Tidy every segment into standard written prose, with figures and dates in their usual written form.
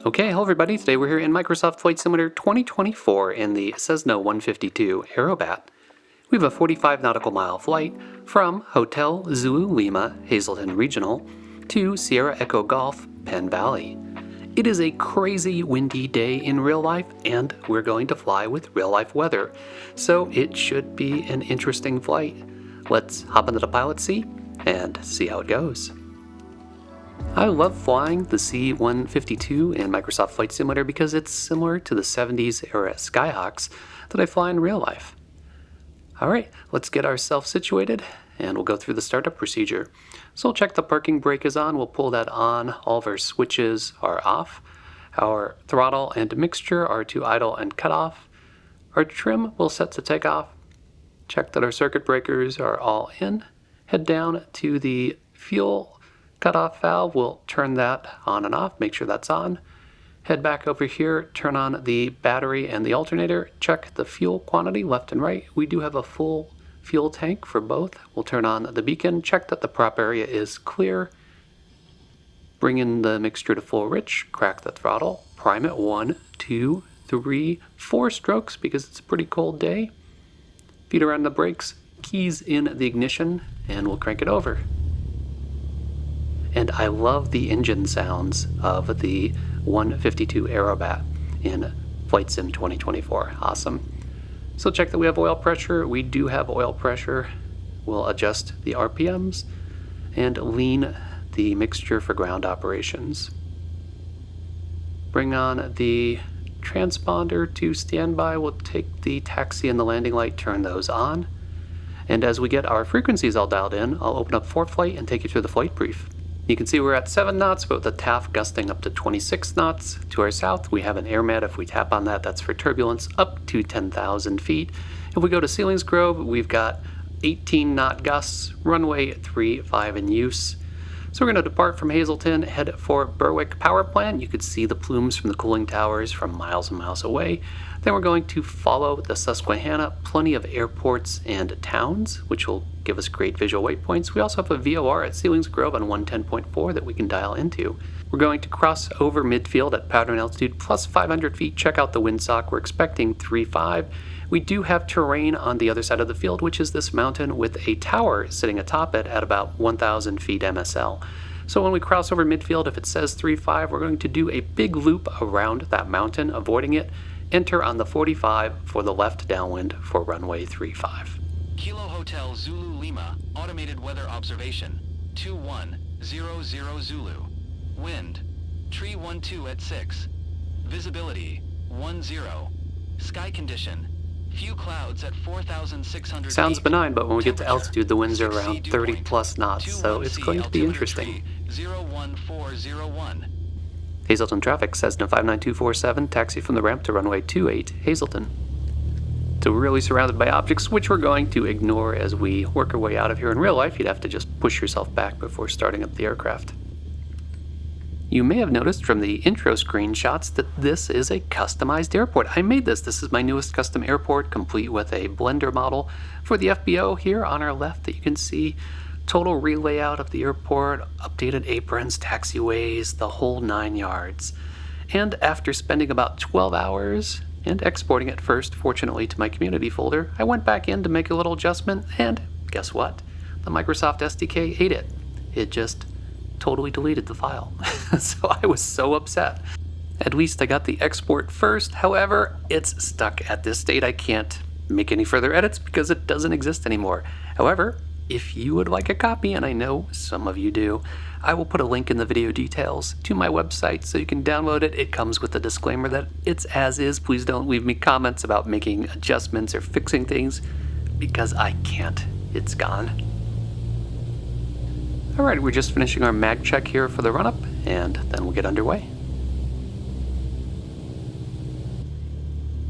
Okay, hello everybody. Today we're here in Microsoft Flight Simulator 2024 in the Cessna 152 Aerobat. We have a 45 nautical mile flight from Hotel Zulu Lima, Hazleton Regional, to Sierra Echo Golf, Penn Valley. It is a crazy windy day in real life, and we're going to fly with real life weather, so it should be an interesting flight. Let's hop into the pilot seat and see how it goes. I love flying the C-152 in Microsoft Flight Simulator because it's similar to the 70s era Skyhawks that I fly in real life. Alright, let's get ourselves situated and we'll go through the startup procedure. So we'll check the parking brake is on, we'll pull that on, all of our switches are off, our throttle and mixture are to idle and cut off, our trim will set to takeoff, check that our circuit breakers are all in, head down to the fuel cutoff valve, we'll turn that on and off, make sure that's on. Head back over here, turn on the battery and the alternator, check the fuel quantity left and right. We do have a full fuel tank for both. We'll turn on the beacon, check that the prop area is clear. Bring in the mixture to full rich, crack the throttle, prime it 1, 2, 3, 4 strokes because it's a pretty cold day. Feet around the brakes, keys in the ignition, and we'll crank it over. And I love the engine sounds of the 152 Aerobat in Flight Sim 2024. Awesome. So check that we have oil pressure. We do have oil pressure. We'll adjust the RPMs and lean the mixture for ground operations. Bring on the transponder to standby. We'll take the taxi and the landing light, turn those on. And as we get our frequencies all dialed in, I'll open up Flight and take you through the flight brief. You can see we're at 7 knots, but with the TAF gusting up to 26 knots. To our south, we have an air mat. If we tap on that, that's for turbulence up to 10,000 feet. If we go to Selinsgrove, we've got 18 knot gusts, runway 35 in use. So we're going to depart from Hazleton, head for Berwick Power Plant. You could see the plumes from the cooling towers from miles and miles away. Then we're going to follow the Susquehanna, plenty of airports and towns, which will give us great visual waypoints. We also have a VOR at Selinsgrove on 110.4 that we can dial into. We're going to cross over midfield at pattern altitude plus 500 feet. Check out the windsock. We're expecting 3.5. We do have terrain on the other side of the field, which is this mountain with a tower sitting atop it at about 1,000 feet MSL. So when we cross over midfield, if it says 3.5, we're going to do a big loop around that mountain, avoiding it. Enter on the 45 for the left downwind for runway 35. Kilo Hotel Zulu Lima, automated weather observation, 2100 Zulu. Wind, tree 12 at 6. Visibility, 10. Sky condition, few clouds at 4,600 Sounds feet. benign, but when we get to altitude, the winds are around 30 plus knots, so it's going to be interesting. 01401. Hazleton traffic, Cessna 59247, taxi from the ramp to runway 28, Hazleton. So we're really surrounded by objects, which we're going to ignore as we work our way out of here. In real life, you'd have to just push yourself back before starting up the aircraft. You may have noticed from the intro screenshots that this is a customized airport. I made this. This is my newest custom airport, complete with a blender model for the FBO here on our left that you can see. Total relayout of the airport, updated aprons, taxiways, the whole 9 yards. And after spending about 12 hours and exporting it first, fortunately, to my community folder, I went back in to make a little adjustment, and guess what? The Microsoft SDK ate it. It just totally deleted the file. So I was so upset. At least I got the export first. However, it's stuck at this state. I can't make any further edits because it doesn't exist anymore. However, if you would like a copy, and I know some of you do, I will put a link in the video details to my website so you can download it. It comes with a disclaimer that it's as is. Please don't leave me comments about making adjustments or fixing things because I can't. It's gone. Alright, we're just finishing our mag check here for the run-up, and then we'll get underway.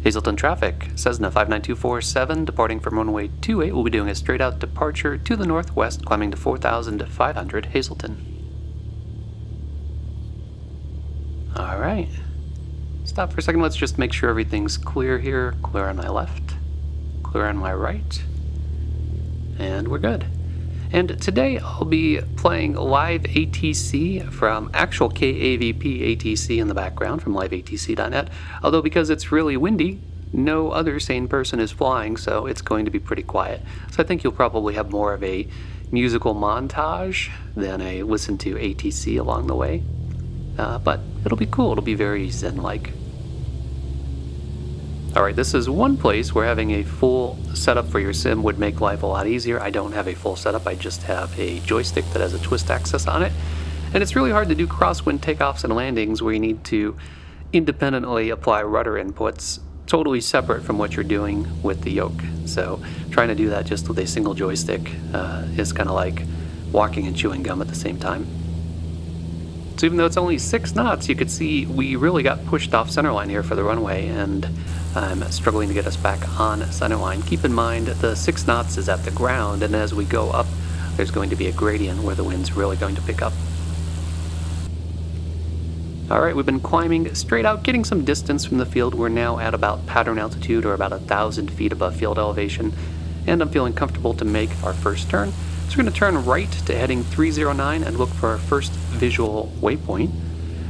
Hazleton traffic, Cessna 59247, departing from runway 28, we'll be doing a straight-out departure to the northwest, climbing to 4,500 Hazleton. Alright, stop for a second, let's just make sure everything's clear here. Clear on my left, clear on my right, and we're good. And today I'll be playing live ATC from actual KAVP ATC in the background from liveatc.net, although because it's really windy, no other sane person is flying, so it's going to be pretty quiet. So I think you'll probably have more of a musical montage than a listen to ATC along the way. But it'll be cool, it'll be very zen-like. Alright, this is one place where having a full setup for your sim would make life a lot easier. I don't have a full setup, I just have a joystick that has a twist axis on it. And it's really hard to do crosswind takeoffs and landings where you need to independently apply rudder inputs totally separate from what you're doing with the yoke. So trying to do that just with a single joystick is kind of like walking and chewing gum at the same time. So even though it's only 6 knots, you could see we really got pushed off centerline here for the runway, and I'm struggling to get us back on centerline. Keep in mind the 6 knots is at the ground, and as we go up, there's going to be a gradient where the wind's really going to pick up. Alright, we've been climbing straight out, getting some distance from the field. We're now at about pattern altitude, or about 1,000 feet above field elevation, and I'm feeling comfortable to make our first turn. So we're going to turn right to heading 309 and look for our first visual waypoint,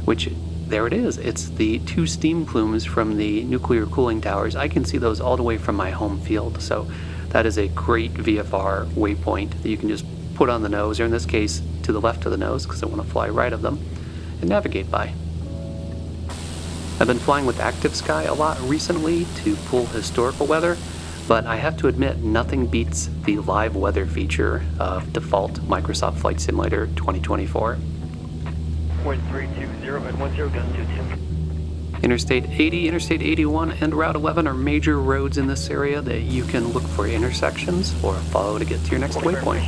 which, there it is. It's the 2 steam plumes from the nuclear cooling towers. I can see those all the way from my home field, so that is a great VFR waypoint that you can just put on the nose, or in this case, to the left of the nose, because I want to fly right of them, and navigate by. I've been flying with Active Sky a lot recently to pull historical weather, but I have to admit nothing beats the live weather feature of default Microsoft Flight Simulator 2024. 1320 gun 22. Interstate 80, Interstate 81, and Route 11 are major roads in this area that you can look for intersections or follow to get to your next waypoint.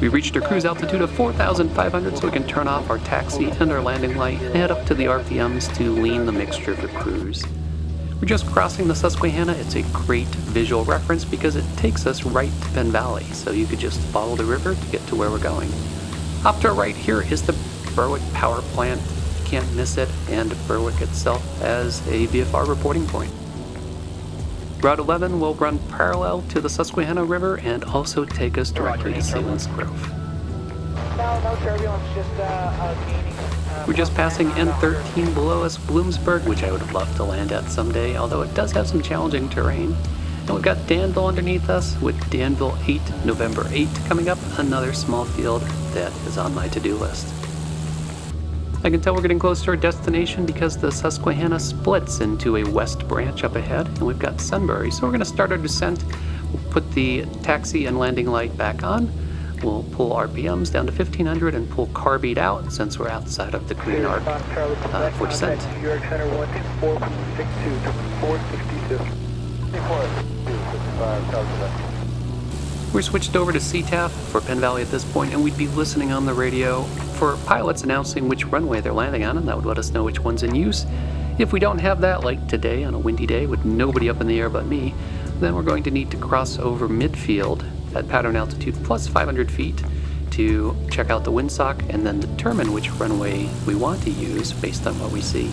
We reached our cruise altitude of 4,500, so we can turn off our taxi and our landing light and head up to the RPMs to lean the mixture for cruise. We're just crossing the Susquehanna. It's a great visual reference because it takes us right to Penn Valley, so you could just follow the river to get to where we're going. Off to our right here is the Berwick Power Plant. You can't miss it, and Berwick itself as a VFR reporting point. Route 11 will run parallel to the Susquehanna River and also take us directly to Sealands Grove. No turbulence, just gaining. We're just passing N13 below us, Bloomsburg, which I would have loved to land at someday, although it does have some challenging terrain. And we've got Danville underneath us, with Danville 8, November 8 coming up, another small field that is on my to-do list. I can tell we're getting close to our destination because the Susquehanna splits into a west branch up ahead, and we've got Sunbury. So we're going to start our descent. We'll put the taxi and landing light back on. We'll pull RPMs down to 1500 and pull car beat out since we're outside of the green arc for descent. New York Center 124.62 to 462. We're switched over to CTAF for Penn Valley at this point, and we'd be listening on the radio for pilots announcing which runway they're landing on, and that would let us know which one's in use. If we don't have that, like today on a windy day with nobody up in the air but me, then we're going to need to cross over midfield at pattern altitude plus 500 feet to check out the windsock and then determine which runway we want to use based on what we see.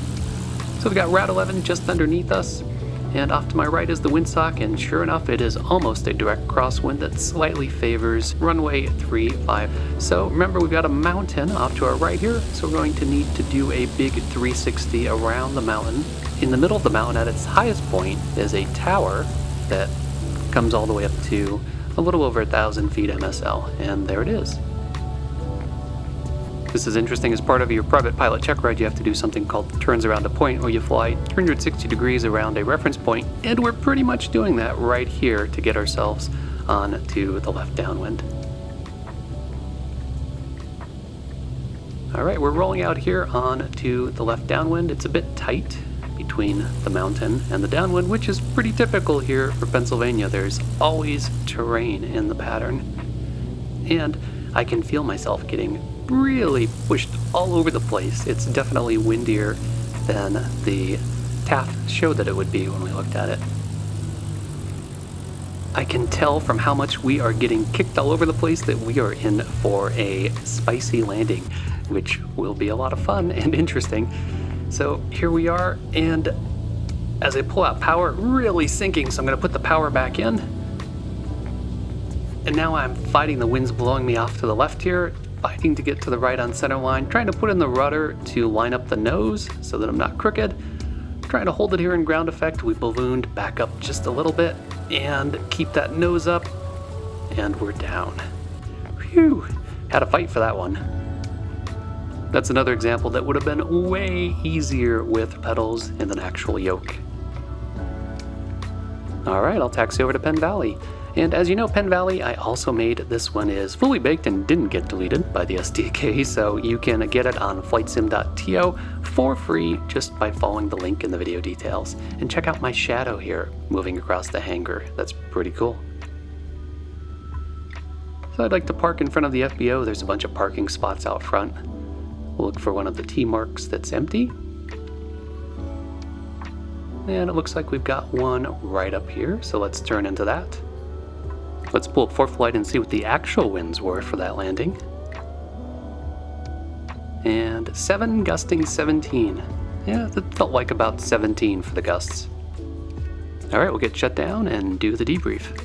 So we've got Route 11 just underneath us, and off to my right is the windsock, and sure enough it is almost a direct crosswind that slightly favors runway 35. So remember, we've got a mountain off to our right here, so we're going to need to do a big 360 around the mountain. In the middle of the mountain at its highest point is a tower that comes all the way up to a little over 1,000 feet MSL, and there it is. This is interesting. As part of your private pilot check ride, you have to do something called turns around a point, where you fly 360 degrees around a reference point, and we're pretty much doing that right here to get ourselves on to the left downwind. Alright, we're rolling out here on to the left downwind. It's a bit tight between the mountain and the downwind, which is pretty typical here for Pennsylvania. There's always terrain in the pattern, and I can feel myself getting really pushed all over the place. It's definitely windier than the TAF showed that it would be when we looked at it. I can tell from how much we are getting kicked all over the place that we are in for a spicy landing, which will be a lot of fun and interesting. So here we are, and as I pull out power, really sinking, so I'm going to put the power back in. And now I'm fighting the winds blowing me off to the left here, fighting to get to the right on center line, trying to put in the rudder to line up the nose so that I'm not crooked. Trying to hold it here in ground effect. We ballooned back up just a little bit and keep that nose up, and we're down. Phew, had a fight for that one. That's another example that would have been way easier with pedals and an actual yoke. Alright, I'll taxi over to Penn Valley. And as you know, Penn Valley, I also made this one is fully baked and didn't get deleted by the SDK, so you can get it on flightsim.to for free just by following the link in the video details. And check out my shadow here moving across the hangar. That's pretty cool. So I'd like to park in front of the FBO. There's a bunch of parking spots out front. We'll look for one of the T marks that's empty. And it looks like we've got one right up here, so let's turn into that. Let's pull up for flight and see what the actual winds were for that landing. And 7 gusting 17. Yeah, that felt like about 17 for the gusts. Alright, we'll get shut down and do the debrief.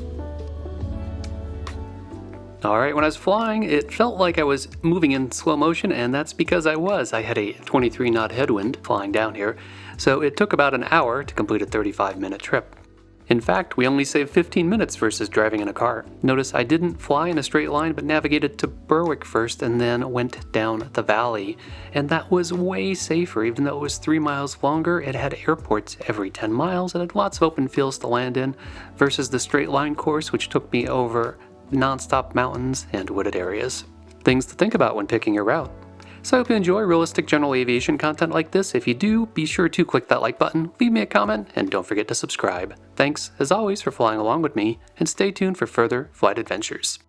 Alright, when I was flying, it felt like I was moving in slow motion, and that's because I was. I had a 23 knot headwind flying down here, so it took about an hour to complete a 35-minute trip. In fact, we only saved 15 minutes versus driving in a car. Notice I didn't fly in a straight line, but navigated to Berwick first and then went down the valley. And that was way safer. Even though it was 3 miles longer, it had airports every 10 miles and had lots of open fields to land in, versus the straight line course, which took me over non-stop mountains and wooded areas. Things to think about when picking your route. So I hope you enjoy realistic general aviation content like this. If you do, be sure to click that like button, leave me a comment, and don't forget to subscribe. Thanks, as always, for flying along with me, and stay tuned for further flight adventures.